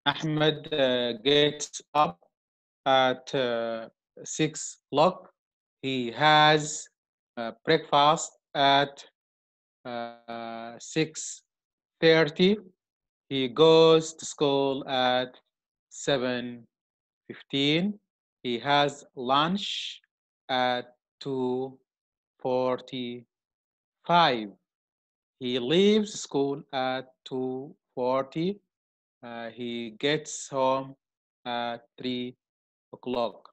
Ahmed gets up at 6 o'clock. He has breakfast at 6:30. He goes to school at 7:15. He has lunch at 2:45. He leaves school at 2:40. He gets home at 3 o'clock.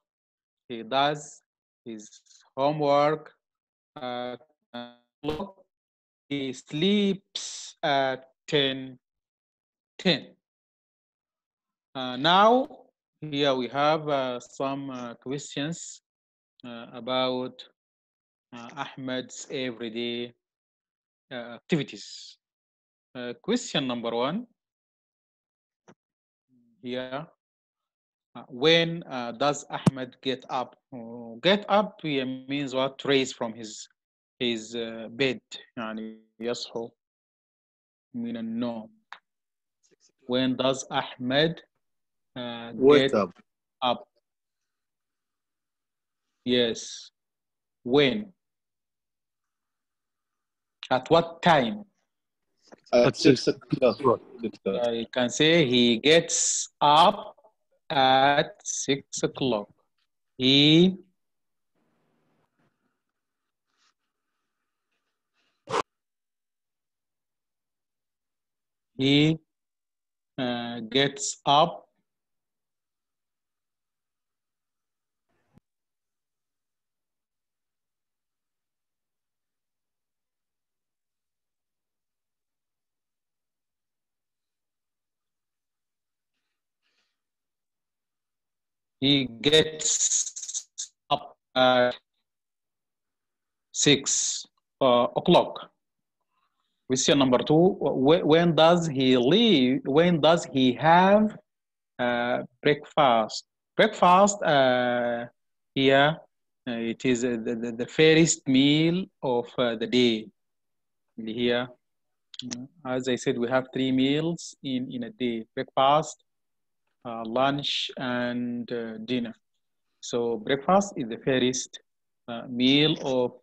He does his homework at 9 o'clock. He sleeps at 10:10. Now, here we have some questions about Ahmed's everyday activities. Question number 1 here. When does Ahmed get up? Get up means what? Raise from his bed. يعني يصحو من النوم. When does Ahmed Wake get up. up? Yes. When? At what time? At 6 o'clock. You can say he gets up at 6 o'clock. He gets up at 6 o'clock. Question number 2, when does he leave? When does he have breakfast? Breakfast here, it is the first meal of the day. Here, as I said, we have 3 meals in a day: breakfast, lunch, and dinner. So breakfast is the first meal of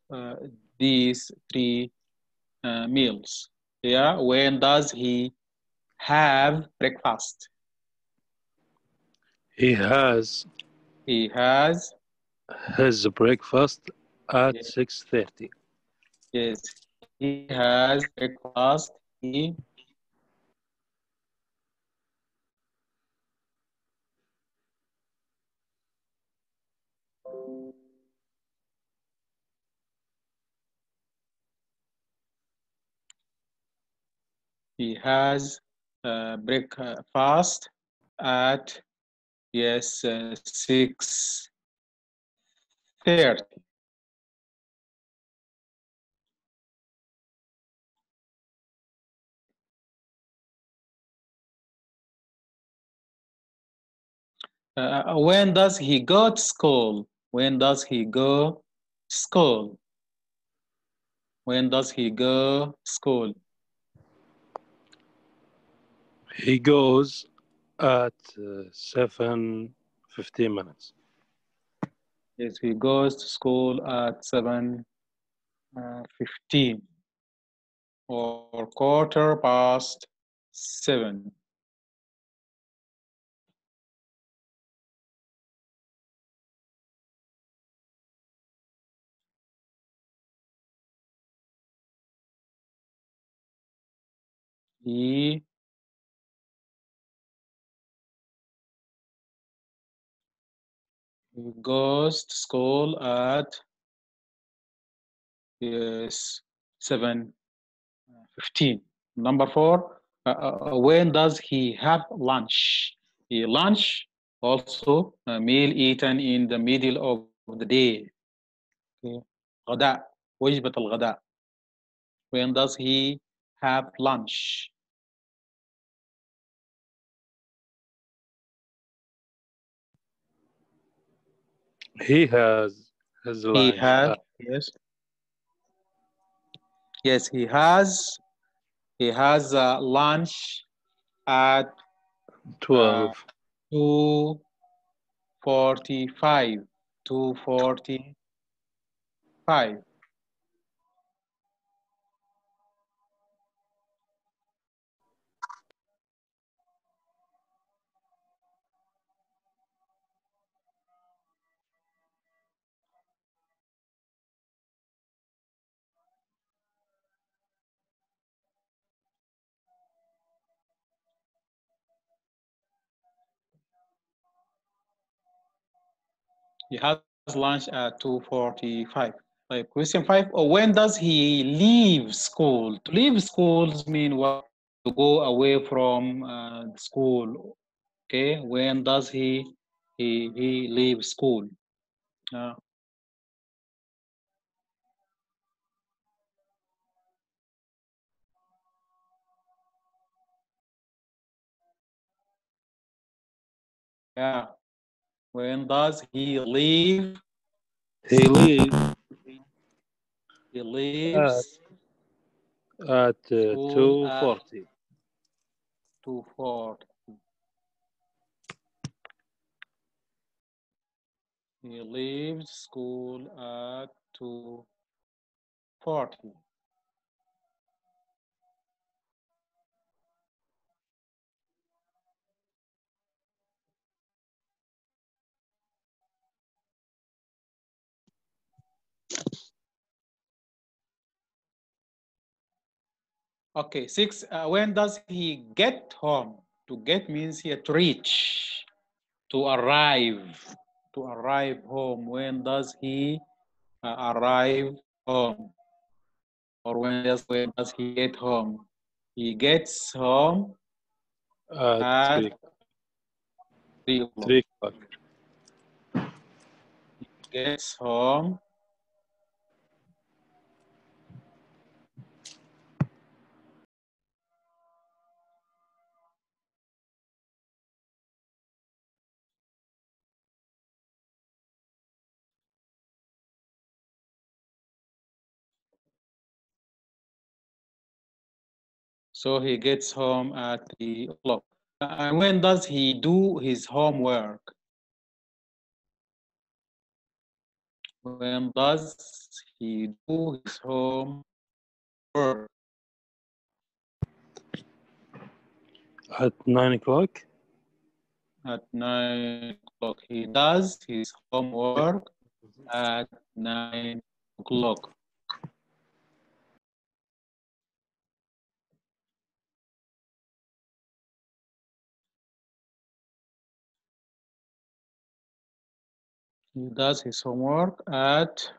these 3 meals. Yeah, when does he have breakfast? He has his breakfast at 6:30. Yes, he has breakfast. He has breakfast at 6:30. When does he go to school? When does he go to school? When does he go to school? He goes at 7:15 minutes. Yes, he goes to school at 7:15 or 7:15. He goes to school at 7:15. Number 4, when does he have lunch? Lunch also a meal eaten in the middle of the day. Okay. غداء, وجبة الغداء. When does he have lunch? He has his lunch. Yes. Yes, he has lunch at 12. 2:45. 2:45. He has lunch at 2:45. Question 5. When does he leave school? To leave schools mean what? To go away from school. Okay. When does he leave school? Yeah. When does he leave? He leaves He leaves at school 2:40. 2:40. He leaves school at 2:40. Okay, 6. When does he get home? To get means here to reach, to arrive home. When does he arrive home? Or when does he get home? He gets home at 3 o'clock. 3 o'clock. He gets home so he gets home at 3 o'clock. And when does he do his homework? When does he do his homework? At 9 o'clock. At 9 o'clock. He does his homework at 9 o'clock. He does his homework at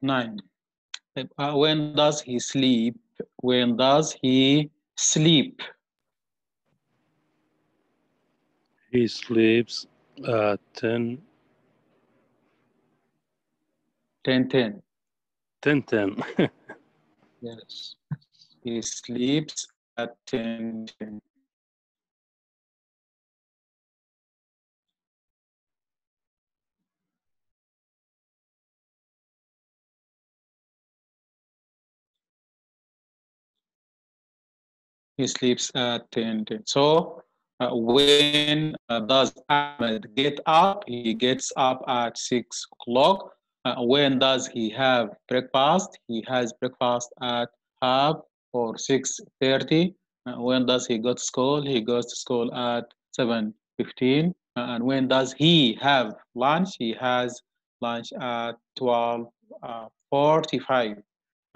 9. When does he sleep? When does he sleep? He sleeps at 10. 10:10. 10:10. Yes. He sleeps at 10:10. He sleeps at 10:10. So when does Ahmed get up? He gets up at 6 o'clock. When does he have breakfast? He has breakfast at half or 6:30. When does he go to school? He goes to school at 7:15. And when does he have lunch? He has lunch at 12:45.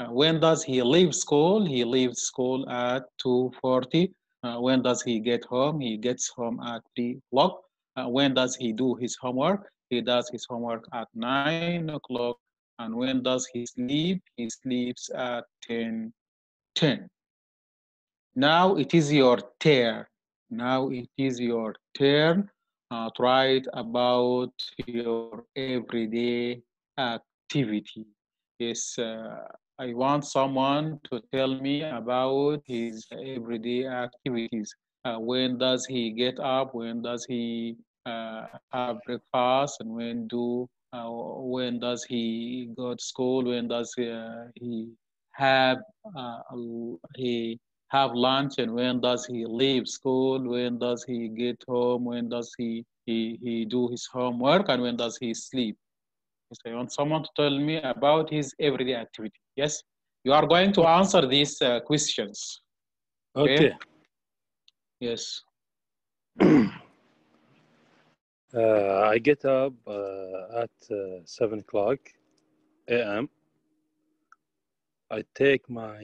When does he leave school? He leaves school at 2:40. When does he get home? He gets home at 3 o'clock. When does he do his homework? He does his homework at 9 o'clock. And when does he sleep? He sleeps at 10:10. Now it is your turn. Now it is your turn to write about your everyday activity. Yes, I want someone to tell me about his everyday activities. When does he get up? When does he have breakfast? And when does he go to school? When does he have he have lunch? And when does he leave school? When does he get home? When does he do his homework? And when does he sleep? So I want someone to tell me about his everyday activity. Yes, you are going to answer these questions. Okay. Yes. I get up at 7 o'clock a.m. I take my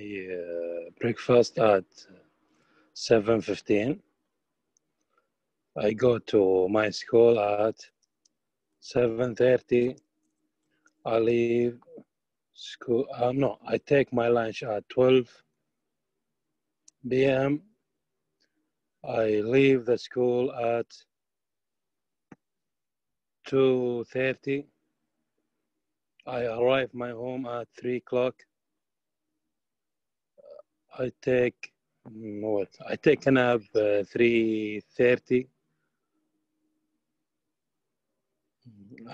breakfast at 7:15. I go to my school at 7:30. I leave school. No, I take my lunch at 12 p.m. I leave the school at 2:30. I arrive my home at 3 o'clock. I take a nap 3:30.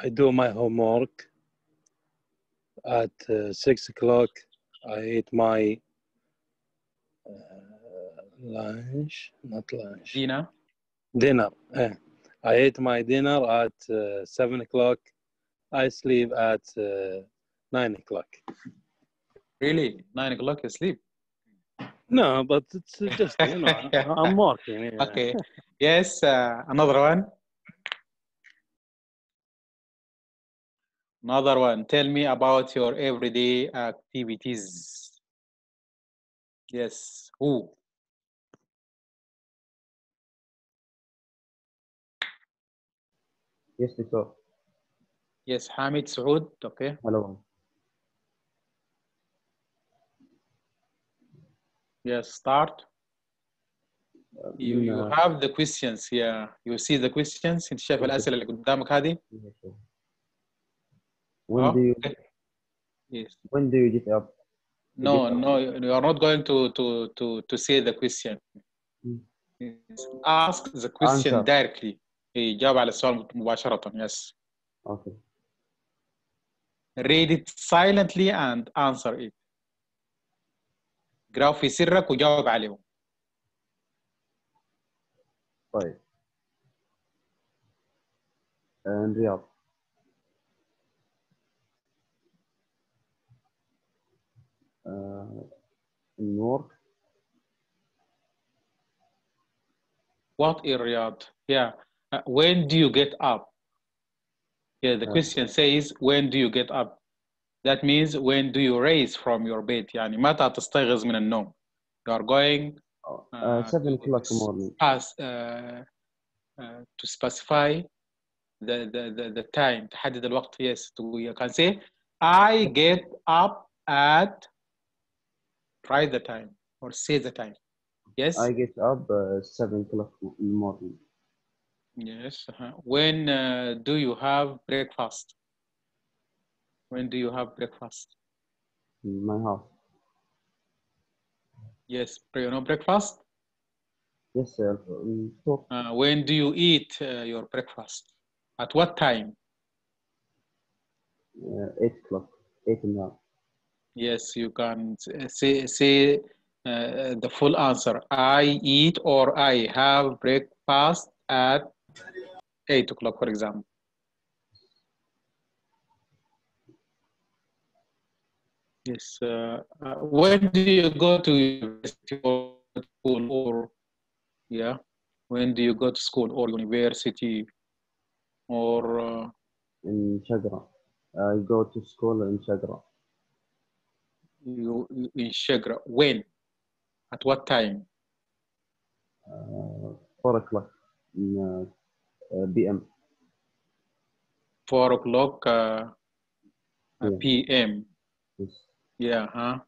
I do my homework at 6 o'clock. I eat my dinner. I ate my dinner at 7 o'clock. I sleep at 9 o'clock. Really? 9 o'clock you sleep? No, but it's just, I'm working. Yeah. Okay. Yes, another one. Another one. Tell me about your everyday activities. Yes. Who? Yes, Doctor. Yes, Hamid Saud. Okay. Hello. Yes, start. You have the questions here. You see the questions. انت شايف الأسئلة اللي قدامك هذه؟ When do you Yes. When do you get up? No, you are not going to say the question. Ask the question Answer. directly. جاوب على السؤال مباشرة. Yes. Okay. Read it silently and answer it. اقرأه في سرك وجاوب عليه. طيب. رياض. Work. What is Riyadh? Yeah. When do you get up? Yeah, the question says, when do you get up? That means, when do you raise from your bed? يعني متى تستيقظ من النوم? You are going 7 o'clock in the morning. To specify the time. تحدد الوقت. Yes. You can say, I get up at, write the time or say the time. Yes. I get up 7 o'clock in the morning. Yes. When do you have breakfast? When do you have breakfast? In my house. Yes. You know breakfast? Yes, sir. When do you eat your breakfast? At what time? 8 o'clock. 8 in the hour. Yes, you can say the full answer. I eat or I have breakfast at 8 o'clock, for example. Yes. When do you go to university or school, or yeah? When do you go to school or university or? In Shagra. I go to school in Shagra. You in Shagra. When? At what time? 4 o'clock in PM. 4 o'clock PM. Yes. Yeah, huh?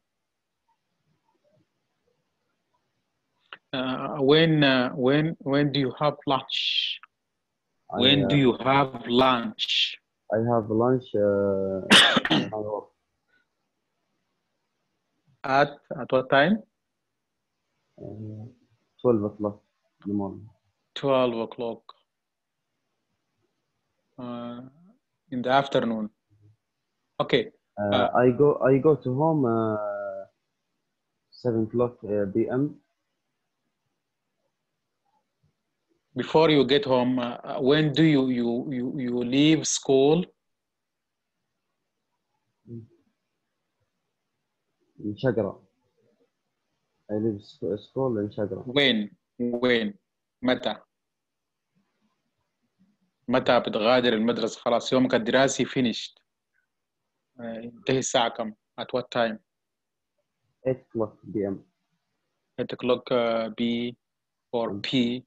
When do you have lunch? When do you have lunch? I have lunch in my work. At what time? 12 o'clock in the morning. 12 o'clock in the afternoon. Okay. I go to home 7 o'clock p.m. Before you get home, when do you leave school? in Shagra. I leave school in Shagra. when متى بتغادر المدرسة؟ خلاص يومك الدراسي finished. ينتهي الساعة كم؟ At what time? 8 o'clock p.m. 8 o'clock B or PM.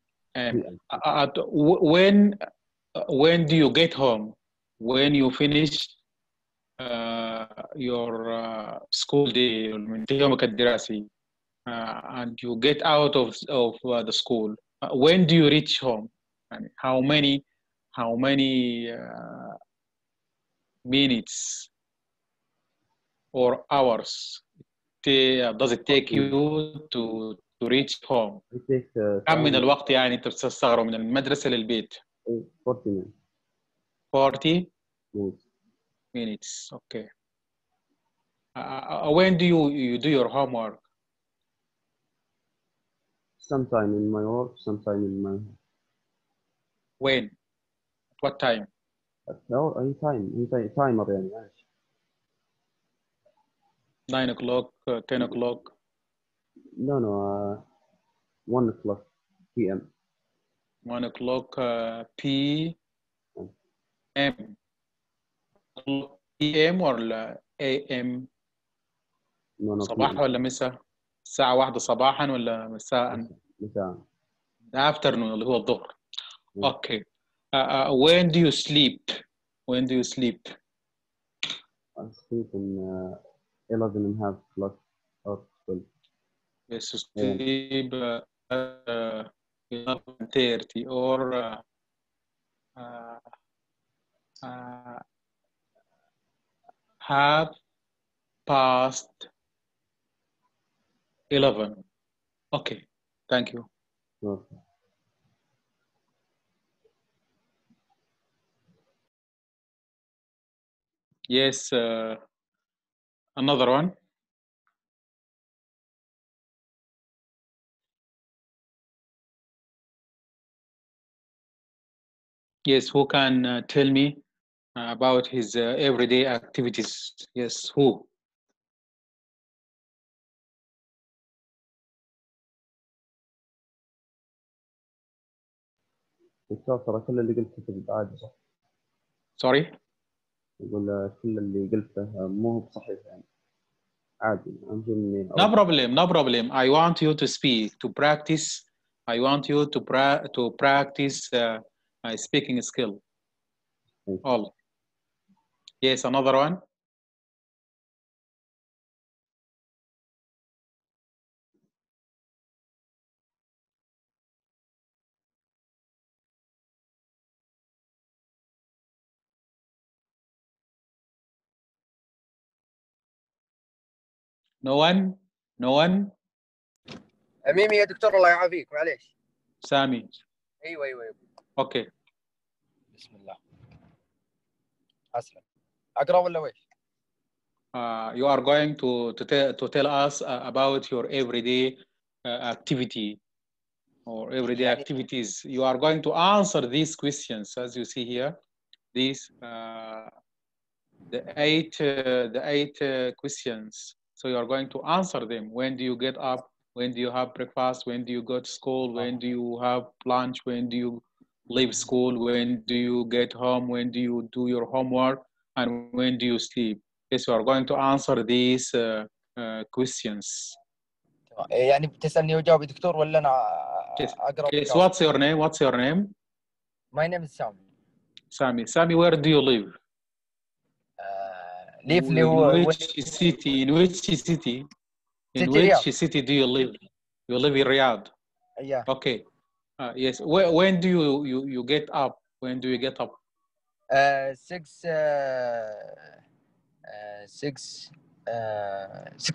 When do you get home? When you finish your school day منتهي يومك الدراسي and you get out of the school. When do you reach home? And how many minutes or hours does it take you to reach home? I take كم من الوقت يعني انت بتستغرق من المدرسة للبيت؟ 40 minutes. 40 minutes. Okay. When do you do your homework? Sometime in my work, sometime in my home. When? At what time? any time timer يعني عايش. 9 o'clock, 10 o'clock. No, 1 o'clock p.m. 1 o'clock p.m. p.m. ولا a.m. No, صباح PM. ولا مساء؟ الساعة 1 صباحا ولا مساء؟ مساء. afternoon اللي هو الظهر. Okay. When do you sleep? When do you sleep? I sleep in 11 and a half o'clock or 12. Yes, you sleep 11:30 or half past 11. Okay, thank you. Okay. Yes, another one. Yes, who can tell me about his everyday activities? Yes, who? دكتور ترى كل اللي قلته كذب عادي صح؟ Sorry? يقول كل اللي قلته مو هو بصحيح يعني عادي أهم شيء إني No problem, no problem. I want you to speak, to practice. I want you to practice speaking skill. All. Yes, another one. No one? No one? ميمي يا دكتور الله يعافيك معليش. سامي. ايوه. Okay. بسم الله. اسلم. اقرا ولا ويش؟ You are going to tell us about your everyday activity or everyday activities. You are going to answer these questions as you see here. These the eight questions. So you are going to answer them. When do you get up? When do you have breakfast? When do you go to school? When do you have lunch? When do you leave school? When do you get home? When do you do your homework? And when do you sleep? Yes, you are going to answer these questions. يعني بتسالني وجاوب دكتور ولا انا اقرا؟ Yes. What's your name? What's your name? My name is Sami. Sami, where do you live? live اللي هو in which city? In which city? In which city do you live? You live in Riyadh. Yeah. Okay. Yes. When do you get up? When do you get up? 6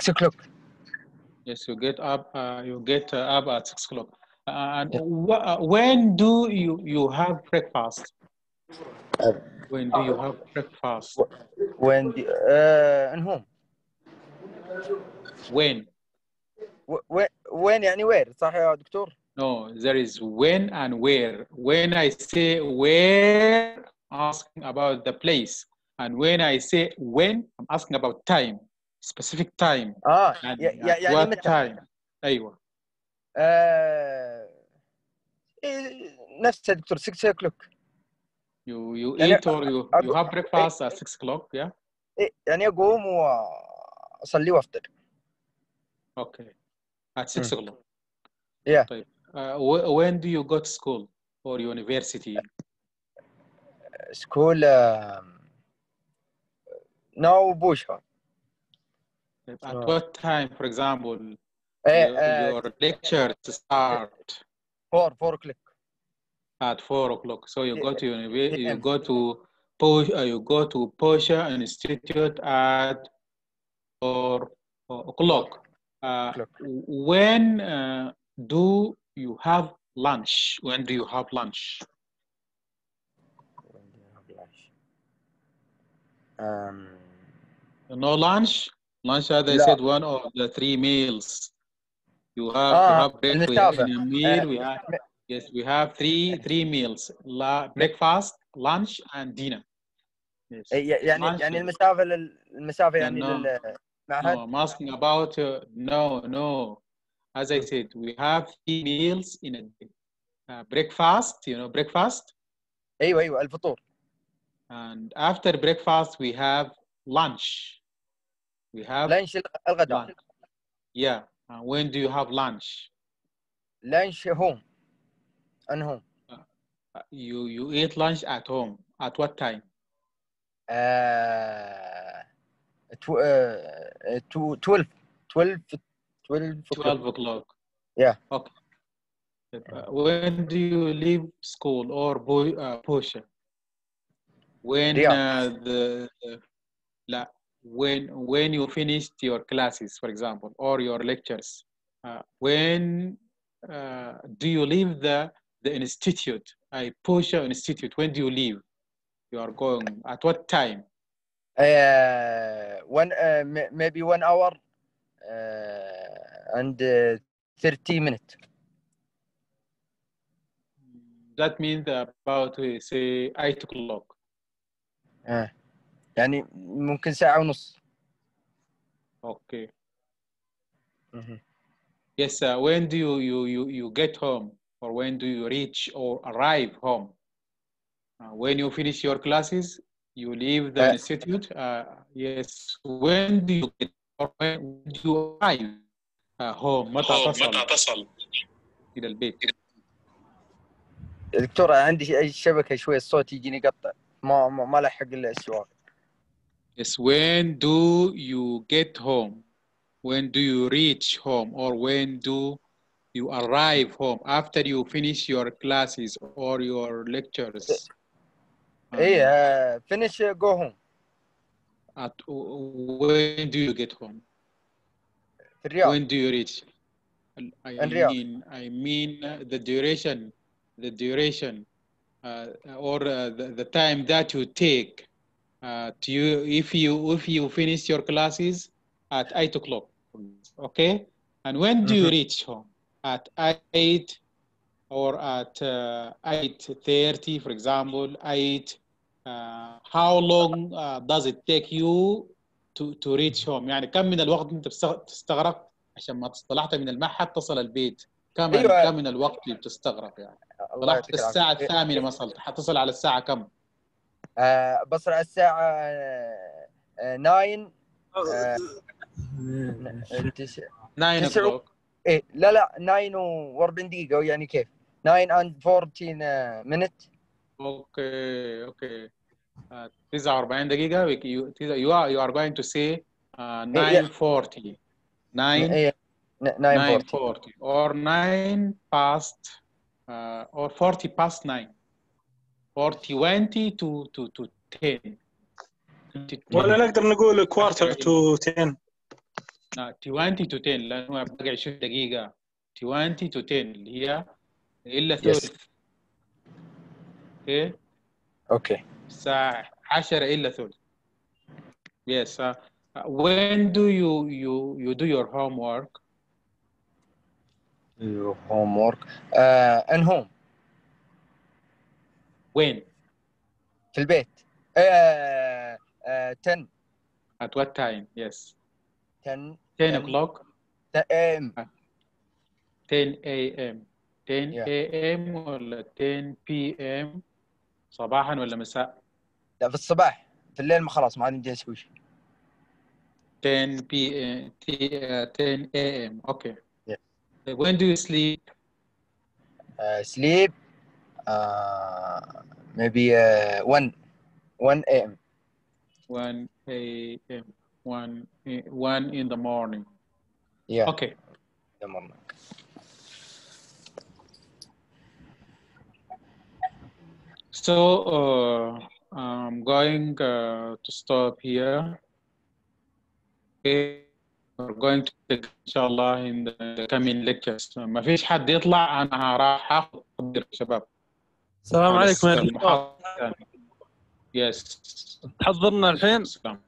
o'clock. Yes, you get up. Up at 6 o'clock. And when do you have breakfast? When do you have breakfast? وين دي انهم When? وين يعني وير صح يا دكتور؟ No, there is when and where. When I say where, I'm asking about the place. And when I say when, I'm asking about time, specific time. And يعني what متى؟ time? أيوة. نفس يا دكتور 6 o'clock. You يعني eat or you have breakfast at 6 o'clock, yeah? يعني أقوم وأصلي وأفطر. Okay. At 6 o'clock. Yeah. طيب. When do you go to school or university? School now Busha. At what time, for example, your lecture to start? 4 o'clock. At 4 o'clock. So you go to university, you go to Posha Institute at 4 o'clock. When do you have lunch? When do you have lunch? No lunch? Lunch, as I said, one of the 3 meals. You have breakfast in a meal. Yes, we have three meals: breakfast, lunch, and dinner. Yes. يعني المسافة يعني للمعهد. No, I'm asking about no. As I said, we have 3 meals in a day. Breakfast, you know breakfast. أيوة الفطور. And after breakfast we have lunch. We have lunch الغداء. Lunch. Yeah. When do you have lunch? Lunch home. And home. You eat lunch at home. At what time? 12 o'clock. Yeah. Okay. When do you leave school or Posha? When when you finished your classes, for example, or your lectures. When do you leave the institute? Posha Institute. When do you leave? You are going at what time? Maybe 1 hour and 30 minutes. That means about say 8 o'clock. يعني ممكن ساعة ونص. Okay. Yes, when do you get home, or when do you reach or arrive home? When you finish your classes, you leave the institute. Yes. When do you get, or when do you arrive home? متى تصل إلى البيت؟ دكتور عندي الشبكة شوية الصوت يجيني قطع ما لحق السؤال. Yes. When do you get home? When do you reach home, or when do you arrive home after you finish your classes or your lectures? Finish, go home. When do you get home? When do you reach? I mean the duration, or the time that you take to you if you finish your classes at 8 o'clock, okay? And when do you reach home? At 8 or at 8:30, for example, 8. How long does it take you to reach home? يعني كم من الوقت انت بتستغرق عشان ما طلعت من المعهد تصل البيت؟ كم من الوقت اللي بتستغرق يعني؟ طلعت الساعة 8 مثلا، حتصل على الساعة كم؟ بصل على الساعة 9 9 o'clock. إيه لا 9 و40 دقيقة يعني كيف؟ 9 and 14 minutes. Okay. 49 دقيقة. You are going to say 9:40. 9:40 or 9 past or 40 past 9 or 20 to 10. ولا نقدر نقول quarter to 10. 20 to 10 لانه باقي 20 دقيقه. 20 to 10 اللي هي الا Yes. ثلث. اوكي. الساعه 10 الا ثلث. Yes. When do you do your homework? Your homework and home. When? في البيت. 10 At what time? Yes. 10 o'clock. AM. 10 a.m. 10 Yeah. a.m. ولا 10 p.m. صباحا ولا مساء؟ لا في الصباح، في الليل ما خلاص ما عاد يمدي اسوي شيء. 10 p.m. 10 a.m. Okay. Yeah. When do you sleep? Sleep maybe 1 AM. 1 a.m. 1 in the morning. Yeah. Okay. The morning. So I'm going to stop here. Okay. We're going to take إن شاء الله in the coming lectures. ما فيش حد يطلع، أنا راح آخذ تحضير شباب. السلام عليكم يا المحاضرة الثانية. Yes. تحضرنا الحين؟ السلام.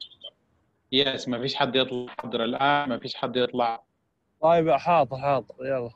Yes. ما فيش حد يطلع يحضر الآن، ما فيش حد يطلع. طيب حاضر يلا.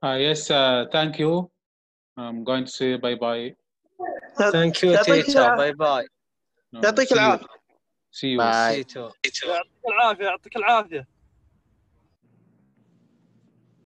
Yes. Thank you. I'm going to say bye bye. Thank you teacher. باي باي. يعطيك العافية. See you. Bye. يعطيك العافية.